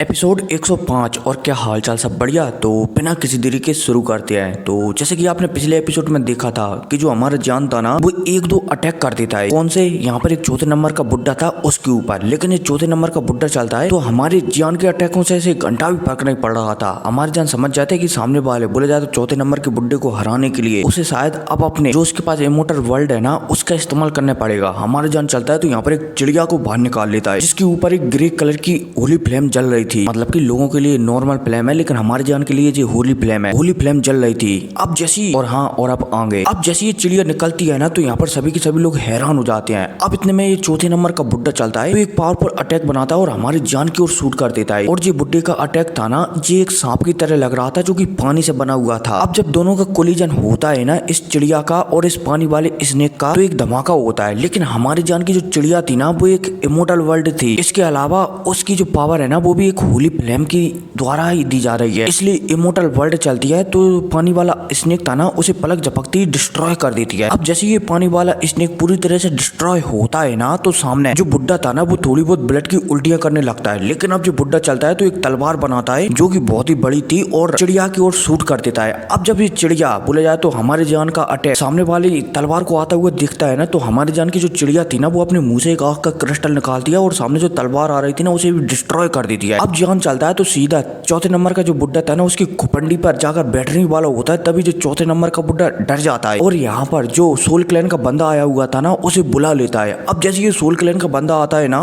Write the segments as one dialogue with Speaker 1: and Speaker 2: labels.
Speaker 1: Episode 105। और क्या हालचाल, सब बढ़िया। तो बिना किसी देरी के शुरू करते हैं। तो जैसे कि आपने पिछले एपिसोड में देखा था कि जो हमारा जान था ना, वो एक दो अटैक कर देता है। कौन से? यहाँ पर एक चौथे नंबर का बुड्ढा था उसके ऊपर, लेकिन ये चौथे नंबर का बुड्ढा चलता है तो हमारे जान के अटैकों से ऐसे घंटा भी फर्क नहीं पड़ रहा था। हमारे जान समझ जाते हैं कि सामने वाले बोले जाए तो चौथे नंबर के बुड्ढे को हराने के लिए उसे शायद अब अपने जो उसके पास इमोर्टल वर्ल्ड है ना, उसका इस्तेमाल करना पड़ेगा। हमारे जान चलता है तो यहाँ पर एक चिड़िया को बाहर निकाल लेता है, जिसके ऊपर एक ग्रे कलर की होली फ्लेम जल रही थी। मतलब कि लोगों के लिए नॉर्मल फ्लेम है, लेकिन हमारे जान के लिए जो होली फ्लेम है, होली फ्लेम जल रही थी। अब जैसी और हाँ और अब आगे अब जैसी ये चिड़िया निकलती है ना, तो यहाँ पर सभी के सभी लोग हैरान हो जाते हैं। अब इतने में ये चौथे नंबर का बुड्ढा चलता है तो एक पावरफुल अटैक बनाता है और हमारी जान की ओर शूट कर देता है। और ये बुड्ढे का अटैक था ना, ये एक सांप की तरह लग रहा था जो कि पानी से बना हुआ था। अब जब दोनों का कोलिजन होता है ना, इस चिड़िया का और इस पानी वाले स्नेक का, तो एक धमाका होता है। लेकिन हमारी जान की जो चिड़िया थी ना, वो एक इमोर्टल वर्ल्ड थी। इसके अलावा उसकी जो पावर है ना, वो भी एक होली फ्लेम की द्वारा ही दी जा रही है, इसलिए इमोर्टल वर्ल्ड चलती है। तो पानी वाला स्नेक था ना, उसे पलक झपकती डिस्ट्रॉय कर देती है। अब जैसे ये पानी वाला स्नेक पूरी तरह से डिस्ट्रॉय होता है ना, तो सामने जो बुड्ढा था ना, वो थोड़ी बहुत ब्लड की उल्टियां करने लगता है। लेकिन अब जो बुड्ढा चलता है तो एक तलवार बनाता है जो कि बहुत ही बड़ी थी और चिड़िया की ओर शूट कर देता है। अब जब ये चिड़िया बोले जाए तो हमारे जान का अटैक सामने वाली तलवार को आता हुआ दिखता है ना, तो हमारी जान की जो चिड़िया थी ना, वो अपने मुंह से एक आग का क्रिस्टल निकालती है और सामने जो तलवार आ रही थी ना, उसे भी डिस्ट्रॉय कर देती है। अब जान चलता है तो सीधा चौथे नंबर का जो बुड्ढा था ना, उसकी खुपंडी पर जाकर बैठने वाला होता है। तभी जो चौथे नंबर का बुड्ढा डर जाता है और यहाँ पर जो सोल क्लैन का बंदा आया हुआ था ना, उसे बुला लेता है। अब जैसे ये सोल क्लैन का बंदा आता है ना,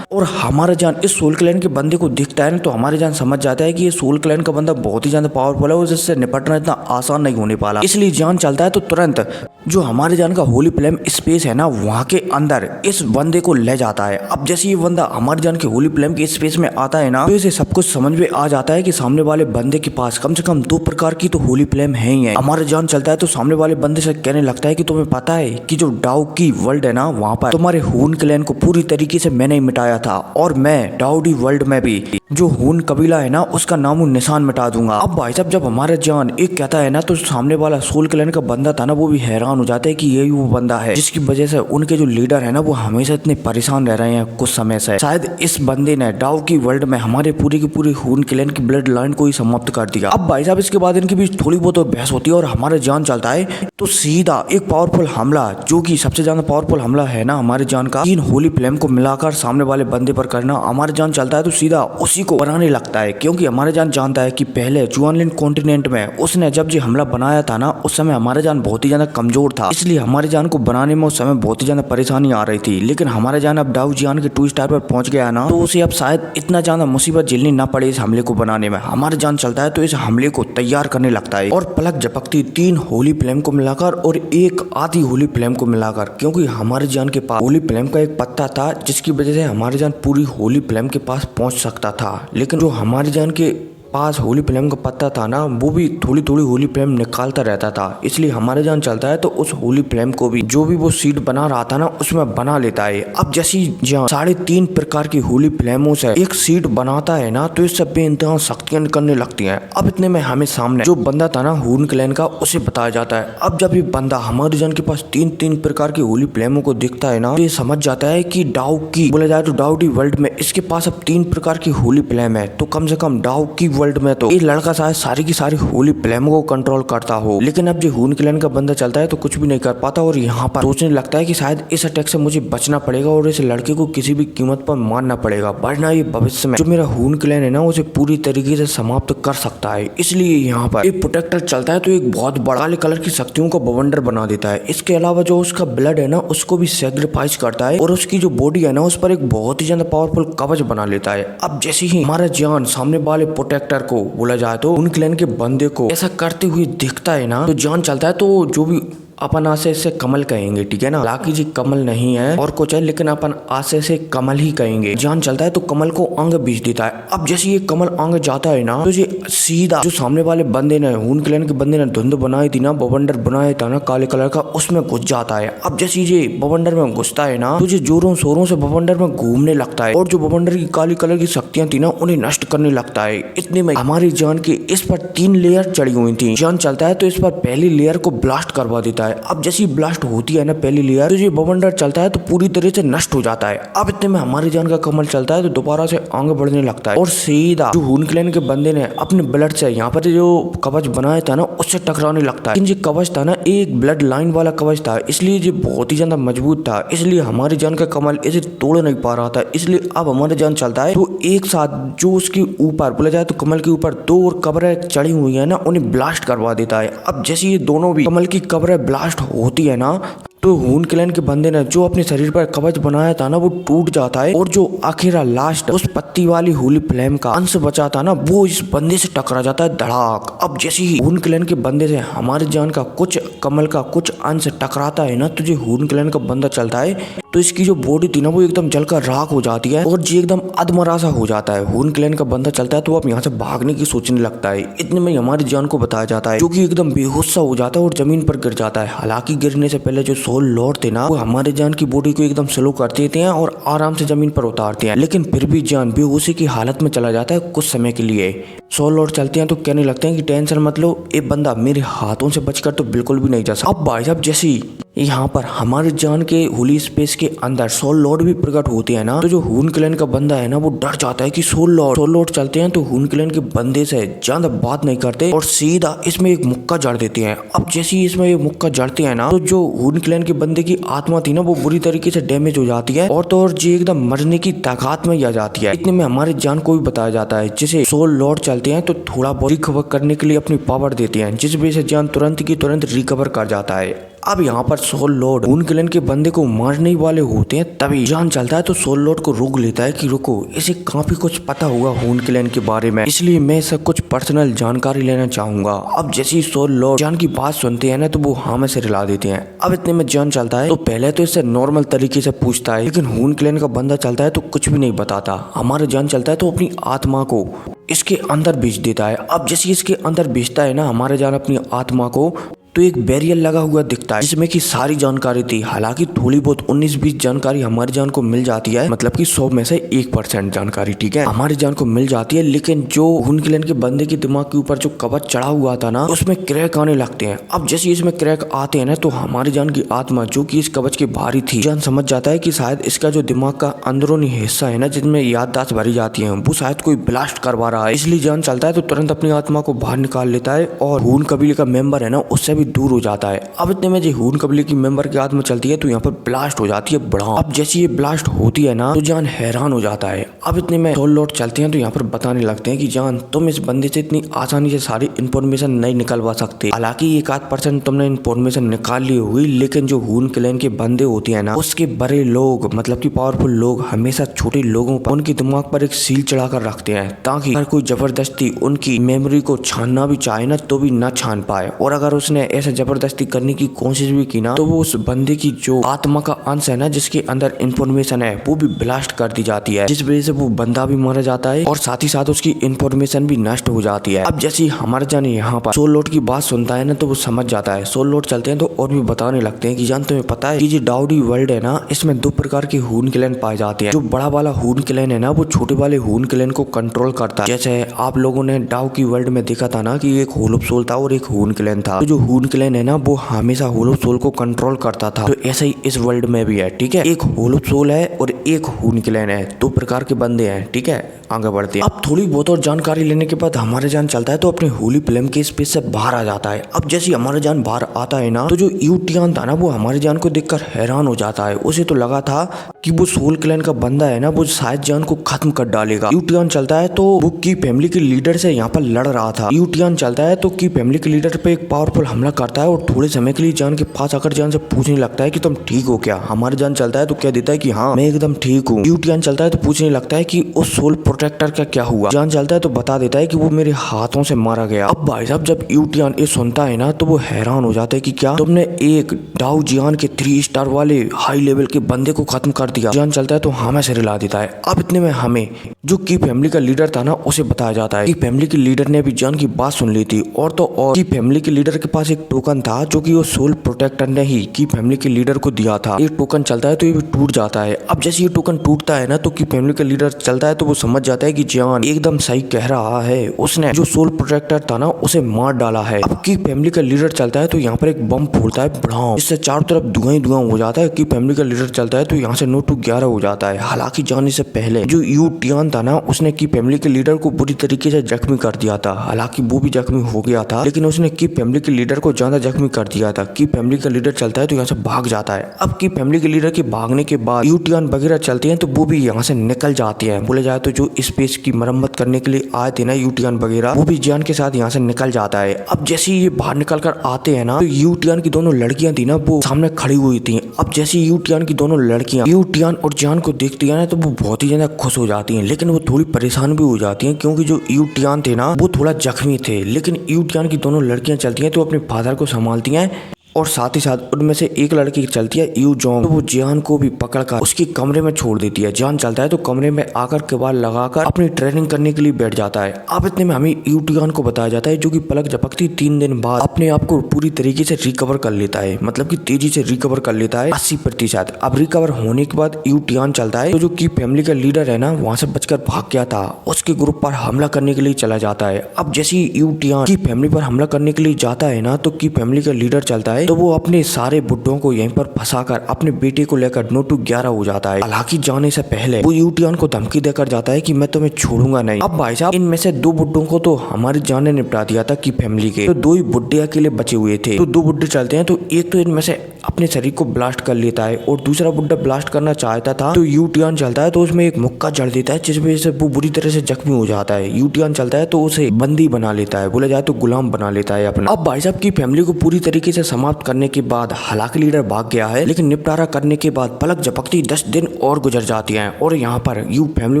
Speaker 1: और हमारा जान इस सोल क्लैन के बंदे को दिखता है ना, तो हमारे जान समझ जाता है कि ये सोल क्लैन का बंदा बहुत ही ज्यादा पावरफुल है और जिससे निपटना इतना आसान नहीं होने वाला। इसलिए जान चलता है तो तुरंत जो हमारे जान का होली फ्लेम स्पेस है ना, वहाँ के अंदर इस बंदे को ले जाता है। अब जैसे ये बंदा हमारे जान के होली फ्लेम के स्पेस में आता है ना, तो इसे सब कुछ समझ में आ जाता है कि सामने वाले बंदे के पास कम से कम दो प्रकार की तो होली फ्लेम है ही है। हमारा जान चलता है तो सामने वाले बंदे से कहने लगता है कि तुम्हें पता है कि जो डाउ की वर्ल्ड है ना, वहाँ पर तुम्हारे हून क्लैन को पूरी तरीके से मैंने ही मिटाया था, और मैं डाउडी वर्ल्ड में भी जो हून कबीला है ना, उसका नामो निशान मिटा दूंगा। अब भाई साहब जब हमारा जान एक कहता है ना, तो सामने वाला सोल क्लैन का बंदा था ना, वो भी हैरान हो जाता है कि यही वो बंदा है जिसकी वजह से उनके जो लीडर है ना, वो हमेशा इतने परेशान रह रहे हैं कुछ समय से। शायद इस बंदे ने डाउ की वर्ल्ड में हमारे पूरी की पूरी हून क्लैन की ब्लड लाइन को ही समाप्त कर दिया। अब भाई साहब इसके बाद इनके बीच थोड़ी बहुत और बहस होती है और हमारे जान चलता है तो सीधा एक पावरफुल हमला, जो कि सबसे ज्यादा पावरफुल हमला है ना हमारे जान का, 3 होली फ्लेम को मिलाकर सामने वाले बंदे पर करना। हमारे जान चलता है तो सीधा उसी को बनाने लगता है, क्योंकि हमारे जान जानता है कि पहले जुआनलिन कॉन्टिनेंट में उसने जब ये हमला बनाया था ना, उस समय हमारे जान बहुत ही ज्यादा कमजोर था। इसलिए हमारे जान को बनाने में उस समय बहुत ही ज्यादा परेशानी आ रही थी। लेकिन हमारे जान अब डाउ जियान के 2 स्टार पर पहुंच गया ना, तो उसे अब शायद इतना ज्यादा मुसीबत झेलनी ना पड़े इस हमले को बनाने में। हमारे जान चलता है तो इस हमले को तैयार करने लगता है और पलक झपकती 3 होली फ्लेम को मिलाकर और एक आधी होली फ्लेम को मिलाकर, क्योंकि हमारे जान के पास होली फ्लेम का एक पत्ता था जिसकी वजह से हमारे जान पूरी होली फ्लेम के पास पहुंच सकता था। लेकिन जो हमारे जान के पास होली फ्लेम का पत्ता था ना, वो भी थोड़ी थोड़ी होली फ्लेम निकालता रहता था। इसलिए हमारे जान चलता है तो उस होली फ्लेम को भी जो भी वो सीड बना रहा था ना, उसमें बना लेता है। अब जैसी जान 3.5 प्रकार की होली फ्लेमों से एक सीड बनाता है ना, तो इस सब पे इंतहा शक्तियां करने लगती हैं। अब इतने में हमें सामने जो बंदा था ना हून क्लैन का, उसे बताया जाता है। अब जब ये बंदा हमारे जान के पास 3 प्रकार की होली फ्लेमों को देखता है ना, तो ये समझ जाता है कि डाउ की बोला जाए तो डाउडी वर्ल्ड में इसके पास अब 3 प्रकार की होली फ्लेम है, तो कम से कम डाउ की वर्ल्ड में तो ये लड़का शायद सारी की सारी होली फ्लेम को कंट्रोल करता हो। लेकिन अब जो हून क्लैन का बंदा चलता है तो कुछ भी नहीं कर पाता और यहाँ पर सोचने लगता है कि शायद इस अटैक से मुझे बचना पड़ेगा और इस लड़के को किसी भी कीमत पर मारना पड़ेगा, वरना ये भविष्य में जो मेरा हून क्लैन है ना, उसे पूरी तरीके से समाप्त कर सकता है। इसलिए यहाँ पर एक प्रोटेक्टर चलता है तो एक बहुत बड़ा काले कलर की शक्तियों का बवंडर बना देता है। इसके अलावा जो उसका ब्लड है ना, उसको भी सेक्रीफाइस करता है और उसकी जो बॉडी है ना, उस पर एक बहुत ही ज्यादा पावरफुल कवच बना लेता है। अब जैसे ही हमारा जान सामने वाले प्रोटेक्टर को बोला जाए तो उन क्लैन के बंदे को ऐसा करते हुए दिखता है ना, तो जान चलता है तो जो भी अपन आशे से कमल कहेंगे, ठीक है ना। लाकी जी कमल नहीं है और कुछ है, लेकिन अपन आशे से कमल ही कहेंगे। जान चलता है तो कमल को आगे बीच देता है। अब जैसे ये कमल आगे जाता है ना, तो ये सीधा जो सामने वाले बंदे ने हून क्लैन के बंदे ने धुंध बनाई थी ना, बवंडर बनाया था ना काले कलर का, उसमें घुस जाता है। अब जैसे ये बवंडर में घुसता है ना, तो ये जोरों शोरों से बवंडर में घूमने लगता है और जो बवंडर की काली कलर की शक्तियां थी ना, उन्हें नष्ट करने लगता है। इतने में हमारी जान के इस पर 3 लेयर चढ़ी हुई थी। जान चलता है तो इस पर पहली लेयर को ब्लास्ट करवा देता देता है। अब जैसी ब्लास्ट होती है ना पहली लेयर, तो ये बवंडर चलता है तो पूरी तरह से नष्ट हो जाता है। अब इतने में हमारी जान का कमल चलता है तो दोबारा से आगे बढ़ने लगता है और सीधा जो हून क्लैन के बंदे ने अपने ब्लड से यहाँ पर जो कवच बनाया था ना उससे टकराने लगता है। लेकिन ये कवच था ना एक ब्लड लाइन वाला कवच था, इसलिए ये बहुत ही ज्यादा मजबूत था, इसलिए हमारी जान का कमल इसे तोड़ नहीं पा रहा था। इसलिए अब हमारी जान चलता है तो एक साथ जो उसके ऊपर बोला जाए तो कमल के ऊपर दो और कब्रें चढ़ी हुई है ना उन्हें ब्लास्ट करवा देता है। अब जैसे ये दोनों भी कमल की कब्रें ब्लास्ट होती है ना तो हून क्लैन के बंदे ने जो अपने शरीर पर कवच बनाया था ना वो टूट जाता है और जो आखिरा लास्ट उस पत्ती वाली होली फ्लेम का अंश बचा था ना वो इस बंदे से टकरा जाता है धड़ाक। अब जैसे ही हून क्लैन के बंदे से हमारे जान का कुछ कमल का कुछ अंश टकराता है ना तो जो हून क्लैन का बंदा चलता है तो इसकी जो बॉडी थी ना वो एकदम जलकर राख हो जाती है और जी एकदम अधमरा सा हो जाता है। हून क्लैन का बंदा चलता है तो अब यहाँ से भागने की सोचने लगता है। इतने में हमारी जान को बताया जाता है जो कि एकदम बेहोश सा हो जाता है और जमीन पर गिर जाता है। हालांकि गिरने से पहले जो सोल लॉर्ड थे ना वो हमारे जान की बॉडी को एकदम स्लो कर देते हैं और आराम से जमीन पर उतारते हैं, लेकिन फिर भी जान बेहोशी की हालत में चला जाता है कुछ समय के लिए। सोल लॉर्ड चलते हैं तो कहने लगते हैं कि टेंशन मत लो, ये बंदा मेरे हाथों से बचकर तो बिल्कुल भी नहीं जा सकता। अब भाई साहब जैसे यहाँ पर हमारे जान के होली स्पेस के अंदर सोल लॉर्ड भी प्रकट होते हैं ना तो जो हून क्लैन का बंदा है ना वो डर जाता है कि सोल लॉर्ड चलते हैं तो हून क्लैन के बंदे से ज्यादा बात नहीं करते और सीधा इसमें एक मुक्का जड़ देते हैं। अब जैसे ही इसमें एक मुक्का जड़ते हैं ना तो जो हून क्लैन के बंदे की आत्मा थी ना वो बुरी तरीके से डैमेज हो जाती है और तो और जी एकदम मरने की ताकत में आ जाती है। इतने में हमारे जान को भी बताया जाता है जिसे सोल लॉर्ड चलते हैं तो थोड़ा बहुत रिकवर करने के लिए अपनी पावर देते हैं जिस वजह से जान तुरंत की तुरंत रिकवर कर जाता है। अब यहाँ पर सोल लॉर्ड हून क्लैन के बंदे को मारने वाले होते हैं तभी जान चलता है तो सोल लॉर्ड को रोक लेता है कि रुको, इसे काफी कुछ पता होगा हून क्लैन के बारे में, इसलिए मैं सब कुछ पर्सनल जानकारी लेना चाहूंगा। अब जैसे ही सोल लॉर्ड जान की बात सुनते हैं ना तो वो हाँ में से रिला देते हैं। अब इतने में जान चलता है तो पहले तो इससे नॉर्मल तरीके से पूछता है, लेकिन हून क्लैन का बंदा चलता है तो कुछ भी नहीं बताता। हमारे जान चलता है तो अपनी आत्मा को इसके अंदर भेज देता है। अब जैसे इसके अंदर भेजता है ना हमारे जान अपनी आत्मा को तो एक बैरियर लगा हुआ दिखता है जिसमें की सारी जानकारी थी। हालांकि थोड़ी बहुत 19-20 जानकारी हमारी जान को मिल जाती है, मतलब कि 100 में से 1% जानकारी ठीक है हमारी जान को मिल जाती है, लेकिन जो हून क्लैन के बंदे के दिमाग के ऊपर जो कवच चढ़ा हुआ था ना उसमें क्रैक आने लगते हैं। अब जैसे इसमें क्रैक आते हैं ना तो हमारी जान की आत्मा जो कि इस कवच के बाहरी थी जान समझ जाता है कि शायद इसका जो दिमाग का अंदरूनी हिस्सा है ना जिसमें याददाश्त भरी जाती है वो शायद कोई ब्लास्ट करवा रहा है। इसलिए जान चलता है तो तुरंत अपनी आत्मा को बाहर निकाल लेता है और हून कबीले का मेंबर है ना उससे दूर हो जाता है। अब इतने में जो हून कबीले की मेंबर की आत्मा चलती है तो यहाँ पर ब्लास्ट हो जाती है बड़ा। अब जैसे ये ब्लास्ट होती है ना तो जान हैरान हो जाता है। अब इतने में सोल लॉर्ड चलते हैं तो यहाँ पर बताने लगते हैं कि जान तुम इस बंदे से इतनी आसानी से सारी इन्फॉर्मेशन नहीं निकलवा सकते। हालांकि 1-8% तुमने इन्फॉर्मेशन निकाल ली हुई, लेकिन जो हून क्लैन के बंदे होते हैं ना उसके बड़े लोग मतलब की पावरफुल लोग हमेशा छोटे लोगों पर उनके दिमाग पर एक सील चढ़ा कर रखते हैं ताकि अगर कोई जबरदस्ती उनकी मेमोरी को छानना भी चाहे ना तो भी ना छान पाए, और अगर उसने ऐसे जबरदस्ती करने की कोशिश भी की ना तो वो उस बंदे की जो आत्मा का अंश है ना जिसके अंदर इंफॉर्मेशन है वो भी ब्लास्ट कर दी जाती है, जिस वजह से वो बंदा भी मारा जाता है और साथ ही साथ उसकी इंफॉर्मेशन भी नष्ट हो जाती है। अब जैसे हमारे जान यहाँ पर सोल लॉर्ड की बात सुनता है ना तो वो समझ जाता है। सोल लॉर्ड चलते हैं तो और भी बताने लगते हैं कि जान तुम्हें पता है कि जो डाउडी वर्ल्ड है ना इसमें 2 प्रकार के हून क्लैन पाए जाते हैं। जो बड़ा वाला हून क्लैन है ना वो छोटे वाले हून क्लैन को कंट्रोल करता है। जैसे आप लोगों ने डाउ की वर्ल्ड में देखा था ना कि एक होल ऑफ सोल था और एक हून क्लैन था, तो जो हून क्लैन है ना वो हमेशा होल ऑफ सोल को कंट्रोल करता था। तो ऐसा ही इस वर्ल्ड में भी है ठीक है, एक होल ऑफ सोल है और एक हून क्लैन है, 2 प्रकार के बंदे हैं ठीक है। आगे बढ़ते हैं। अब थोड़ी बहुत और जानकारी लेने के बाद हमारे जान चलता है तो अपने होली फ्लेम के स्पेस से बाहर आ जाता है। अब जैसे हमारे जान बाहर आता है ना तो जो यूटियान था ना वो हमारे जान को देखकर हैरान हो जाता है। उसे तो लगा था कि वो सोल क्लैन का बंदा है ना वो शायद जान को खत्म कर डालेगा। यूटियान चलता है तो वो की फैमिली के लीडर से यहाँ पर लड़ रहा था। यूटियान चलता है तो की फैमिली के लीडर पे एक पावरफुल हमला करता है और थोड़े समय के लिए जान के पास आकर जान से पूछने लगता है कि तुम ठीक हो क्या। हमारे जान चलता है तो कह देता है कि हाँ मैं एकदम ठीक हूँ। यूटियान चलता है तो पूछने लगता है कि उस सोल प्रोटेक्टर का क्या हुआ। जान चलता है तो बता देता है कि वो मेरे हाथों से मारा गया। अब भाई साहब जब यूटियान ये सुनता है ना तो वो हैरान हो जाता है कि क्या तुमने एक डाउ जियान के 3 स्टार वाले हाई लेवल के बंदे को खत्म कर दिया। जान चलता है तो हमें से रिला देता है। अब इतने में हमें जो की फैमिली का लीडर था ना उसे बताया जाता है कि फैमिली के लीडर ने भी जान की बात सुन ली थी और तो और की फैमिली के लीडर के पास एक टोकन था जो कि वो सोल प्रोटेक्टर ने ही की फैमिली के लीडर को दिया था। ये टोकन चलता है तो ये भी टूट जाता है। अब जैसे ये टोकन टूटता है ना तो की फैमिली का लीडर चलता है तो वो समझ जाता है कि जान एकदम सही कह रहा है, उसने जो सोल प्रोटेक्टर था ना उसे मार डाला है। अब की फैमिली का लीडर चलता है तो यहाँ पर एक बम फोड़ता है बढ़ाओ, इससे चारों तरफ धुआं ही धुआं हो जाता है। की फैमिली का लीडर चलता है तो यहाँ से 9-11 हो जाता है। हालांकि जाने से पहले जो यू टियान था ना उसने की फैमिली के लीडर को बुरी तरीके से जख्मी कर दिया था। हालांकि वो भी जख्मी हो गया था लेकिन उसने की फैमिली के लीडर को ज्यादा जख्मी कर दिया था। की फैमिली का लीडर चलता है तो यहाँ से भाग जाता है। अब की फैमिली के लीडर के भागने के बाद यू टियान वगैरह चलते हैं तो वो भी यहाँ से निकल जाते हैं। बोले जाए तो जो स्पेस की मरम्मत करने के लिए आए थे ना यू टियान वगैरह, वो भी जान के साथ यहाँ से निकल जाता है। अब जैसे ये बाहर निकल कर आते हैं ना तो यू टियान की दोनों लड़कियां थी ना वो सामने खड़ी हुई थी। अब जैसे यू टियान की दोनों लड़कियां यू टियान और जान को देखती है ना तो वो बहुत ही ज्यादा खुश हो जाती हैं, लेकिन वो थोड़ी परेशान भी हो जाती हैं क्योंकि जो यू टियान थे ना वो थोड़ा जख्मी थे। लेकिन यू टियान की दोनों लड़कियां चलती हैं तो अपने फादर को संभालती हैं और साथ ही साथ उनमें से एक लड़की चलती है यू जोंग, तो वो जान को भी पकड़कर उसके कमरे में छोड़ देती है। जान चलता है तो कमरे में आकर किवाड़ लगाकर अपनी ट्रेनिंग करने के लिए बैठ जाता है। अब इतने में हमें यू टियान को बताया जाता है जो कि पलक झपकती 3 दिन बाद अपने आप को पूरी तरीके से रिकवर कर लेता है, मतलब कि तेजी से रिकवर कर लेता है 80%। अब रिकवर होने के बाद यू टियान चलता है तो जो की फैमिली का लीडर है ना वहाँ से बचकर भाग गया था, उसके ग्रुप पर हमला करने के लिए चला जाता है। अब जैसे यू टियान की फैमिली पर हमला करने के लिए जाता है ना तो की फैमिली का लीडर चलता है तो वो अपने सारे बुड्ढों को यहीं पर फंसाकर अपने बेटे को लेकर 9-11 हो जाता है। हालांकि जाने से पहले वो यू टियान को धमकी देकर जाता है कि मैं तुम्हें छोड़ूंगा नहीं। अब भाई साहब इनमें से 2 बुड्ढों को तो हमारी जान ने निपटा दिया था की फैमिली के, तो 2 ही बुड्ढे अकेले बचे हुए थे। तो 2 बुड्ढे चलते हैं तो एक तो इनमें से अपने शरीर को ब्लास्ट कर लेता है और दूसरा बुड्ढा ब्लास्ट करना चाहता था तो यू टियान चलता है तो उसमें एक मुक्का जड़ देता है जिस वजह से वो बुरी तरह से जख्मी हो जाता है। यू टियान चलता है तो उसे बंदी बना लेता है, बोला जाए तो गुलाम बना लेता है अपना। अब भाई साहब की फैमिली को पूरी तरीके से समाप्त करने के बाद हालांकि लीडर भाग गया है लेकिन निपटारा करने के बाद पलक झपकती 10 दिन और गुजर जाती हैं और यहाँ पर यू फैमिली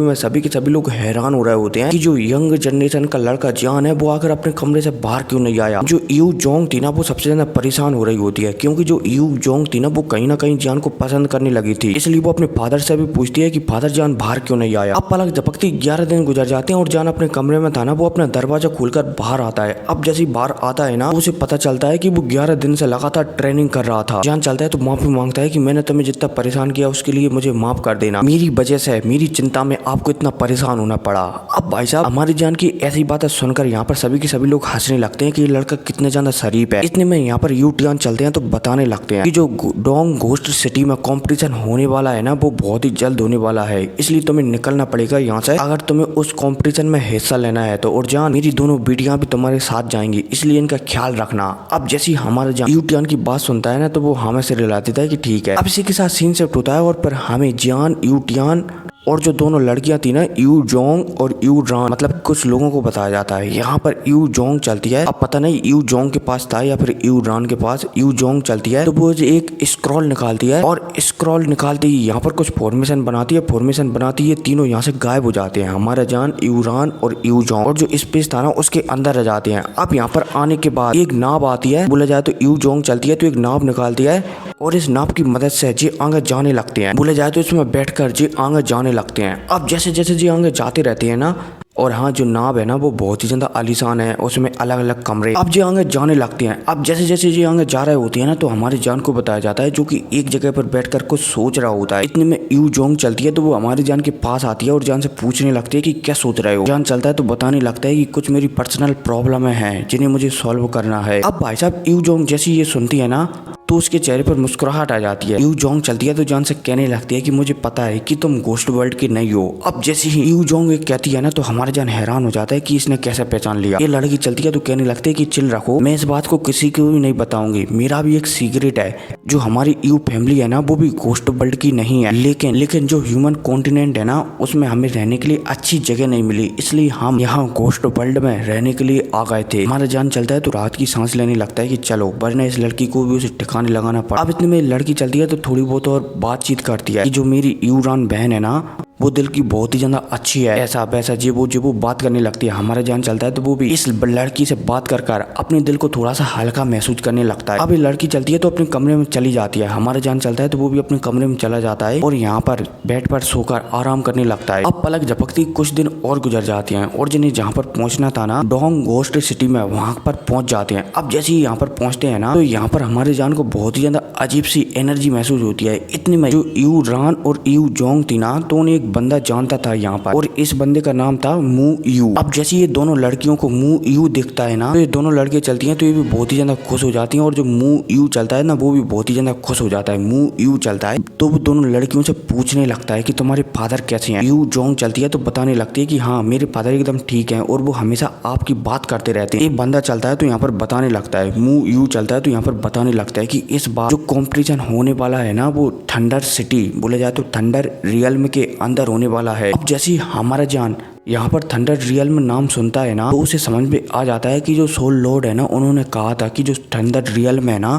Speaker 1: में सभी के सभी लोग हैरान हो रहे होते हैं कि जो यंग जनरेशन का लड़का जान है वो आकर अपने कमरे से बाहर क्यों नहीं आया। जो यू जोंग थी ना वो सबसे ज्यादा परेशान हो रही होती है क्योंकि जो यू जोंग थी ना वो कहीं ना कहीं जान को पसंद करने लगी थी, इसलिए वो अपने फादर से भी पूछती है कि फादर जान बाहर क्यों नहीं आया। अब पलक झपकती 11 दिन गुजर जाते हैं और जान अपने कमरे में था ना वो अपना दरवाजा खोलकर बाहर आता है। अब जैसे बाहर आता है ना उसे पता चलता है कि वो 11 दिन से लगातार ट्रेनिंग कर रहा था। जान चलता है तो माफी मांगता है कि मैंने तुम्हें जितना परेशान किया उसके लिए मुझे माफ कर देना, मेरी वजह से मेरी चिंता में आपको इतना परेशान होना पड़ा। अब भाई साहब हमारी जान की ऐसी बातें सुनकर यहाँ पर सभी के सभी लोग हंसने लगते हैं कि ये लड़का कितने ज्यादा शरीफ है। इतने में यहाँ पर यू टियान चलते हैं तो बताने लगते हैं कि जो डोंग घोस्ट सिटी में कंपटीशन होने वाला है ना वो बहुत ही जल्द होने वाला है, इसलिए तुम्हें निकलना पड़ेगा यहाँ से अगर तुम्हें उस कंपटीशन में हिस्सा लेना है तो। और जान मेरी दोनों बेटियां भी तुम्हारे साथ जाएंगी इसलिए इनका ख्याल रखना। अब जैसे हमारा जान यू टियान की बात सुनता है ना तो वो हमें से रिला देता है कि ठीक है। अब इसी के साथ सीन शिफ्ट होता है और पर हमें जान यू टियान और जो दोनों लड़कियां थी ना यू जोंग और यू रान मतलब कुछ लोगों को बताया जाता है। यहाँ पर यू जोंग चलती है, अब पता नहीं यू जोंग के पास था या फिर यू रान के पास। यू जोंग चलती है तो वो एक स्क्रॉल निकालती है और स्क्रॉल निकालती ही यहाँ पर कुछ फॉर्मेशन बनाती है। फॉर्मेशन बनाती है तीनों यहाँ से गायब हो जाते हैं। हमारा जान यू रान और यू जोंग और जो स्पेस था ना उसके अंदर रह जाते हैं। अब यहाँ पर आने के बाद एक नाव आती है, बोला जाए तो यू जोंग चलती है तो एक नाव निकालती है और इस नाव की मदद से जी आगे जाने लगते हैं। बोले जाए तो इसमें बैठकर जी आगे जाने लगते हैं। अब जैसे जैसे जी आगे जाते रहते हैं ना और हाँ जो नाव है ना वो बहुत ही ज्यादा आलीशान है, उसमें अलग अलग कमरे। अब जी आगे जाने लगते हैं। अब जैसे जैसे जी आगे जा रहे होते हैं ना तो हमारी जान को बताया जाता है जो कि एक जगह पर बैठकर कुछ सोच रहा होता है। इतने में यू जोंग चलती है तो वो हमारी जान के पास आती है और जान से पूछने लगती है कि क्या सोच रहे हो। जान चलता है तो बताने लगता है कि कुछ मेरी पर्सनल प्रॉब्लम है जिन्हें मुझे सॉल्व करना है। अब भाई साहब यू जोंग जैसी ये सुनती है ना तो उसके चेहरे पर मुस्कुराहट आ जाती है। यू जोंग चलती है तो जान से कहने लगती है कि मुझे पता है कि तुम घोस्ट वर्ल्ड की नहीं हो। अब जैसे ही यू जोंग कहती है ना तो हमारे जान हैरान हो जाता है कि इसने कैसे पहचान लिया। ये लड़की चलती है तो कहने लगती है कि चिल रखो, मैं इस बात को किसी को भी नहीं बताऊंगी, मेरा भी एक सीक्रेट है। जो हमारी यू फैमिली है ना वो भी घोस्ट वर्ल्ड की नहीं है, लेकिन जो ह्यूमन कॉन्टिनेंट है ना उसमें हमें रहने के लिए अच्छी जगह नहीं मिली, इसलिए हम यहाँ घोस्ट वर्ल्ड में रहने के लिए आ गए थे। हमारा जान चलता है तो रात की सांस लेने लगता है कि चलो, वरना इस लड़की को भी उसे ठिकाने लगाना पड़ा। अब इतने में लड़की चलती है तो थोड़ी बहुत और बातचीत करती है कि जो मेरी यूरान बहन है ना वो दिल की बहुत ही ज्यादा अच्छी है, ऐसा वैसा जे वो बात करने लगती है। हमारा जान चलता है तो वो भी इस लड़की से बात कर अपने दिल को थोड़ा सा हल्का महसूस करने लगता है। अब ये लड़की चलती है तो अपने कमरे में चली जाती है। हमारा जान चलता है तो वो भी अपने कमरे में चला जाता है और यहाँ पर बेड पर सोकर आराम करने लगता है। अब पलक झपकती कुछ दिन और गुजर जाते हैं और जिन्हें जहाँ पर पहुंचना था ना, डोंग घोस्ट सिटी में, वहाँ पर पहुंच जाते हैं। अब जैसे ही यहाँ पर पहुंचते हैं ना, तो यहाँ पर हमारे जान को बहुत ही ज्यादा अजीब सी एनर्जी महसूस होती है। इतनी में जो यू रान और यू जोंग थी ना, तो उन्हें एक बंदा जानता था यहाँ पर, और इस बंदे का नाम था मू यू। अब जैसे ये दोनों लड़कियों को मू यू दिखता है ना, तो ये दोनों लड़कियां चलती हैं तो ये भी बहुत ही ज्यादा खुश हो जाती हैं, और जो मू यू चलता है ना, वो भी बहुत ही ज्यादा खुश हो जाता है। मू यू चलता है तो वो दोनों लड़कियों से पूछने लगता है कि तुम्हारे फादर कैसे हैं। यू जोंग चलती है तो बताने लगती है कि हाँ, मेरे फादर एकदम ठीक हैं और वो हमेशा आपकी बात करते रहते हैं। एक बंदा चलता है तो यहाँ पर बताने लगता है, मू यू चलता है तो यहाँ पर बताने लगता है कि इस बार जो कॉम्पिटिशन होने वाला है ना, वो थंडर सिटी बोले जाए तो थंडर रियल्म के अंदर होने वाला है। अब जैसे हमारा जान यहाँ पर थंडर रियल्म नाम सुनता है ना, तो उसे समझ में आ जाता है कि जो सोल लॉर्ड है ना, उन्होंने कहा था कि जो थंडर रियल्म है ना,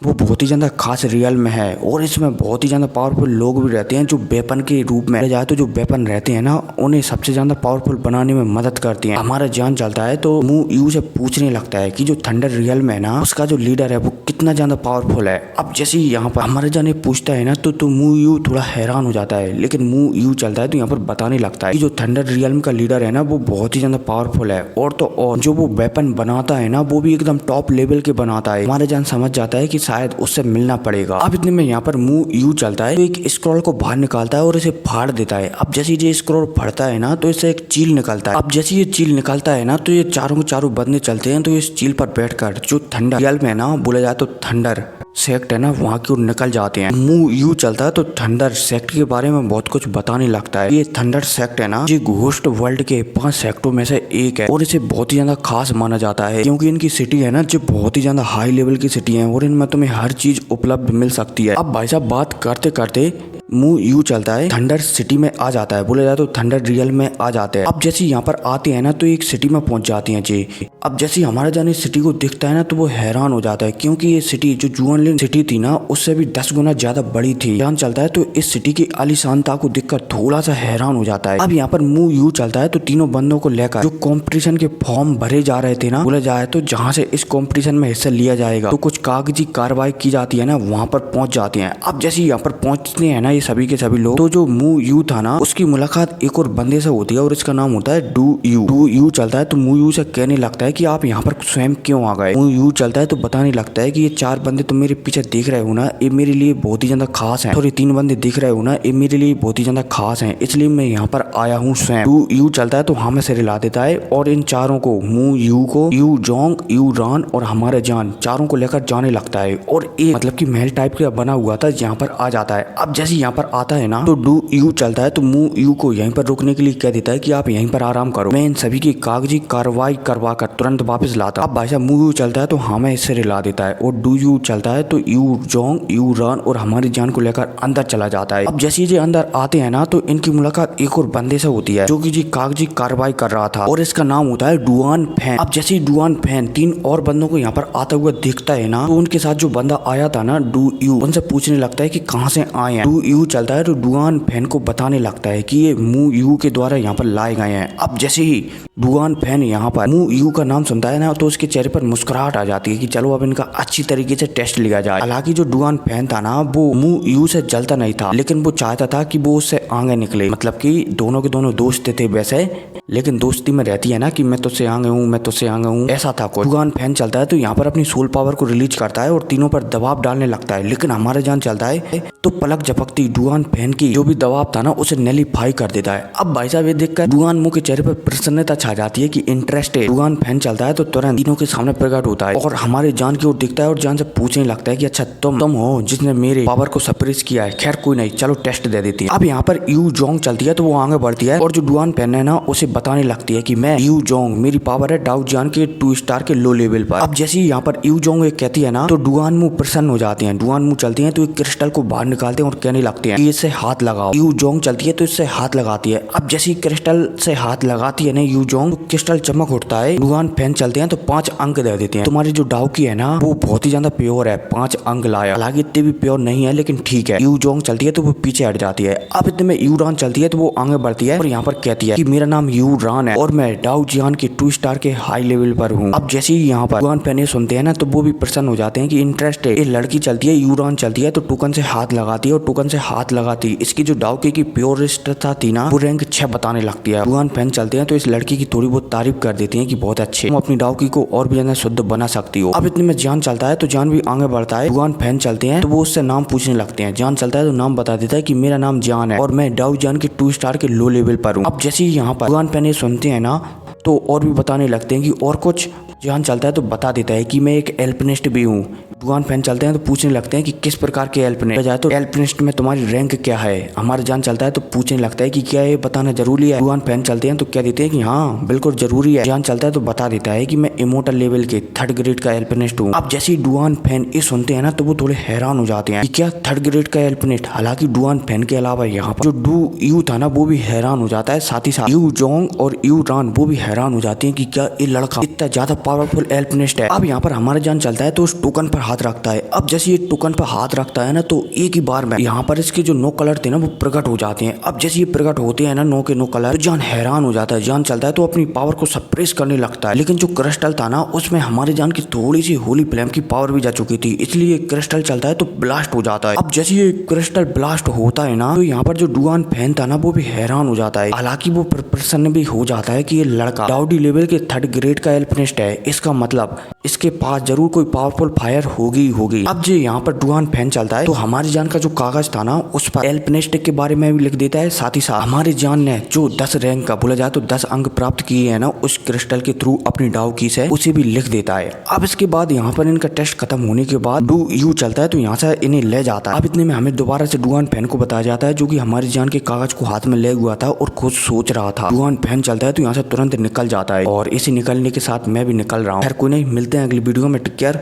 Speaker 1: वो बहुत ही ज्यादा खास रियल्म है और इसमें बहुत ही ज्यादा पावरफुल लोग भी रहते हैं जो वेपन के रूप में जाए तो जो वेपन रहते हैं ना, उन्हें सबसे ज्यादा पावरफुल बनाने में मदद करते हैं। हमारा जान चलता है तो मू यू से पूछने लगता है कि जो थंडर रियल्म है ना, उसका जो लीडर है वो कितना ज्यादा पावरफुल है। अब जैसे यहाँ पर हमारा जान पूछता है ना, तो मू यू थोड़ा हैरान हो जाता है, लेकिन मू यू चलता है तो यहाँ पर बताने लगता है कि जो थंडर रियल्म का लीडर है ना, वो बहुत ही ज्यादा पावरफुल है, और तो और जो वो वेपन बनाता है ना, वो भी एकदम टॉप लेवल के बनाता है। हमारे जान समझ जाता है कि शायद उससे मिलना पड़ेगा। अब इतने में यहाँ पर मू यू चलता है तो एक स्क्रॉल को बाहर निकालता है और इसे फाड़ देता है। अब जैसे ये स्क्रॉल फटता है ना, तो इससे एक चील निकलता है। अब जैसे ये चील निकलता है ना, तो ये चारों के चारों बंदे चलते हैं, तो इस चील पर बैठकर जो थंडर रियल्म है ना, बोला जाए तो थंडर सेक्ट है ना, वहाँ की ओर निकल जाते हैं। मू यू चलता है तो थंडर सेक्ट के बारे में बहुत कुछ बताने लगता है। ये थंडर सेक्ट है ना, ये घोस्ट वर्ल्ड के 5 सेक्टों में से एक है और इसे बहुत ही ज्यादा खास माना जाता है, क्योंकि इनकी सिटी है ना, जो बहुत ही ज्यादा हाई लेवल की सिटी है और इनमें तुम्हें हर चीज उपलब्ध मिल सकती है। अब भाई साहब बात करते करते मू यू चलता है थंडर सिटी में आ जाता है, बोले जाए तो थंडर रियल में आ जाते हैं। अब जैसे यहाँ पर आते हैं ना, तो एक सिटी में पहुंच जाती हैं जी। अब जैसे हमारा जान इस सिटी को दिखता है ना, तो वो हैरान हो जाता है, क्योंकि ये सिटी जो जुआनलिन सिटी थी ना, उससे भी 10 गुना ज्यादा बड़ी थी। जान चलता है तो इस सिटी की आलीशानता को देखकर थोड़ा सा हैरान हो जाता है। अब यहाँ पर मू यू चलता है तो तीनों बंदों को लेकर जो कॉम्पिटिशन के फॉर्म भरे जा रहे थे ना, बोला जाए तो जहाँ से इस कॉम्पिटिशन में हिस्सा लिया जाएगा, तो कुछ कागजी कार्रवाई की जाती है ना, वहाँ पर पहुंच जाते हैं। अब जैसे यहाँ पर पहुंचते हैं ना ये सभी के सभी लोग, तो जो मू यू था ना, उसकी मुलाकात एक और बंदे से होती है और इसका नाम होता है डू यू। डू यू चलता है तो मू यू से कहने लगता है कि आप यहाँ पर स्वयं क्यों आ गए। मू यू चलता है तो बताने लगता है कि ये 4 बंदे तुम मेरे पीछे देख रहे हो ना, ये मेरे लिए बहुत ही ज्यादा खास है, और ये 3 बंदे दिख रहे हो ना, ये मेरे लिए बहुत ही ज्यादा खास है, इसलिए मैं यहाँ पर आया हूँ स्वयं। डू यू चलता है तो हाँ में से रिला देता है और इन चारों को, मू यू को, यू जोंग, यू रान और हमारे जान, चारों को लेकर जाने लगता है और एक मतलब की महल टाइप का बना हुआ था यहाँ पर आ जाता है। अब जैसे यहाँ पर आता है ना, तो डू यू चलता है तो मू यू को यहीं पर रुकने के लिए कह देता है कि आप यहीं पर आराम करो, मैं इन सभी की कागजी कार्रवाई करवा कर तुरंत वापस लाता। अब भाई साहब मू यू चलता है तो हाँ में इससे रिला देता है और डू यू चलता है तो यू जोंग, यू रान और हमारी जान को लेकर अंदर चला जाता है। अब जैसे ये अंदर आते हैं ना, तो इनकी मुलाकात एक और बंदे से होती है जो कि जी कागजी कार्रवाई कर रहा था और इसका नाम होता है डुआन फैन। अब जैसे डुआन फैन 3 और बंदों को यहाँ पर आता हुआ देखता है ना, तो उनके साथ जो बंदा आया था ना, डू यू, उनसे पूछने लगता है कि कहाँ से आए हैं। डू यू चलता है तो डुआन फैन को बताने लगता है कि ये मू यू के द्वारा यहाँ पर लाए गए हैं। अब जैसे ही डुआन फैन यहाँ पर मू यू का नाम सुनता है ना, तो उसके चेहरे पर मुस्कुराहट आ जाती है कि चलो अब इनका अच्छी तरीके से टेस्ट लिया जाए। हालांकि जो डुआन फैन था ना, वो मू यू से जलता नहीं था, लेकिन वो चाहता था कि वो उससे आगे निकले, मतलब कि दोनों के दोनों दोस्त थे वैसे, लेकिन दोस्ती में रहती है ना कि मैं तुझसे आगे हूँ, मैं तुझसे आगे हूँ, ऐसा था कुछ। डुआन फैन चलता है तो यहाँ पर अपनी सोल पावर को रिलीज करता है और तीनों पर दबाव डालने लगता है, लेकिन हमारा जान चलता है तो पलक झपकती डुआन फैन की जो भी दबाव था ना, उसे नलीफाई कर देता है। अब भाई साहब ये देखकर डुआन मुंह के चेहरे पर प्रसन्नता छा जाती है कि इंटरेस्ट है। डुआन फैन चलता है तो तुरंत तीनों के सामने प्रकट होता है और हमारे जान की ओर दिखता है और जान से पूछने लगता है कि अच्छा तुम हो जिसने मेरे पावर को सप्रेस किया है। खैर कोई नहीं, चलो टेस्ट दे देती है। अब यहाँ पर यू जोंग चलती है तो वो आगे बढ़ती है और जो डुआन फैन है ना, उसे बताने लगती है कि मैं यू जोंग, मेरी पावर है डाउ जान के 2 स्टार के लो लेवल पर। अब जैसे यहाँ पर यू जोंग एक कहती है ना, तो डुआन मुंह प्रसन्न हो जाते हैं। डुआन मुंह चलती है तो एक क्रिस्टल को बाहर निकालते हैं और कहने लगते हैं कि इससे हाथ लगाओ। यू जोंग चलती है तो इससे हाथ लगाती है। अब जैसे क्रिस्टल से हाथ लगाती है ना यू जोंग, तो क्रिस्टल चमक उठता है। डुआन डुआन फैन चलते हैं तो 5 अंक दे देते हैं। तुम्हारी जो डाउकी है ना वो बहुत ही ज्यादा प्योर है, 5 अंक लाया। हालांकि इतनी भी प्योर नहीं है लेकिन ठीक है। यू जोंग चलती है तो वो पीछे हट जाती है। अब इतने में यू रान चलती है तो वो आगे बढ़ती है और यहाँ पर कहती है कि मेरा नाम यू रान है और मैं डाउ जियान के 2 स्टार के हाई लेवल पर हूँ। अब जैसे ही यहाँ पर डुआन फैन ये सुनते हैं ना तो वो भी प्रसन्न हो जाते हैं कि इंटरेस्ट है। ये लड़की चलती है, यू रान चलती है तो टोकन से हाथ लगाती है और टोकन से हाथ लगाती है इसकी जो डाउकी की प्योरिस्टता थी ना वो रैंक 6 बताने लगती है। डुआन फैन चलते हैं तो इस लड़की की थोड़ी बहुत तारीफ कर देती है कि बहुत अच्छे, तुम अपनी डाउकी को और भी ज्यादा शुद्ध बना सकती हो। अब इतने में जान चलता है तो जान भी आगे बढ़ता है। डुआन फैन चलते हैं तो वो उससे नाम पूछने लगते हैं। जान चलता है तो नाम बता देता है कि मेरा नाम जान है और मैं डाउ जान के 2 स्टार के लो लेवल पर हूँ। अब जैसे ही यहाँ पर डुआन फैन ये सुनते हैं ना तो और भी बताने लगते हैं कि और कुछ। जान चलता है तो बता देता है कि मैं एक एल्पिनिस्ट भी हूँ। डुआन फैन चलते हैं तो पूछने लगते हैं कि किस प्रकार के एल्पिनिस्ट जाए तो एल्पिनिस्ट में तुम्हारी रैंक क्या है। हमारा जान चलता है तो पूछने लगता है कि क्या ये बताना जरूरी है। डुआन फैन चलते हैं तो कह देते हैं कि हाँ बिल्कुल जरूरी है। जान चलता है तो बता देता है कि मैं इमोर्टल लेवल के 3rd ग्रेड का एल्पिनिस्ट हूँ। अब जैसे ही डुआन फैन ये सुनते हैं ना तो वो थोड़े हैरान हो जाते हैं कि क्या 3rd ग्रेड का एल्पिनिस्ट। हालांकि डुआन फैन के अलावा यहाँ पर जो डू यू था ना वो भी हैरान हो जाता है, साथ ही साथ यू जोंग और यू रान वो भी हैरान हो जाते हैं कि क्या ये लड़का इतना ज्यादा पावरफुल एल्पिनिस्ट है। अब यहाँ पर हमारा जान चलता है तो उस टोकन पर हाथ रखता है। अब जैसे ये टोकन पर हाथ रखता है ना तो एक ही बार में यहाँ पर इसके जो 9 कलर थे ना वो प्रकट हो जाते हैं। अब जैसे ये प्रकट होते हैं ना 9 के 9 कलर तो जान हैरान हो जाता है। जान चलता है तो अपनी पावर को सप्रेस करने लगता है लेकिन जो क्रिस्टल था ना उसमें हमारे जान की थोड़ी सी होली फ्लेम की पावर भी जा चुकी थी, इसलिए क्रिस्टल चलता है तो ब्लास्ट हो जाता है। अब जैसे ये क्रिस्टल ब्लास्ट होता है ना तो यहाँ पर जो डुआन फैन था ना वो भी हैरान हो जाता है। हालांकि वो प्रसन्न भी हो जाता है कि ये लड़का डाउडी लेवल के 3rd ग्रेड का एल्पिनिस्ट है, इसका मतलब इसके पास जरूर कोई पावरफुल फायर होगी। अब जो यहाँ पर डुआन फैन चलता है तो हमारी जान का जो कागज था ना उस पर एल्पिनिस्ट के बारे में भी लिख देता है। साथ ही साथ हमारे जान ने जो 10 रैंक का बोला जाए तो 10 अंक प्राप्त किए हैं ना उस क्रिस्टल के थ्रू अपनी डाउकी से उसे भी लिख देता है। अब इसके बाद यहाँ पर इनका टेस्ट खत्म होने के बाद डू यू चलता है तो यहाँ से इन्हें ले जाता है। अब इतने में हमें दोबारा से डुआन फैन को बताया जाता है जो कि हमारी जान के कागज को हाथ में ले हुआ था और खुद सोच रहा था। डुआन फैन चलता है तो यहाँ से तुरंत निकल जाता है और इसे निकलने के साथ मैं भी निकल रहा हूँ। खैर कोई नहीं, मिलते हैं अगली वीडियो में। टेक केयर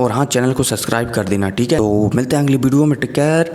Speaker 1: और हाँ चैनल को सब्सक्राइब कर देना, ठीक है। तो मिलते हैं अगली वीडियो में। Take care.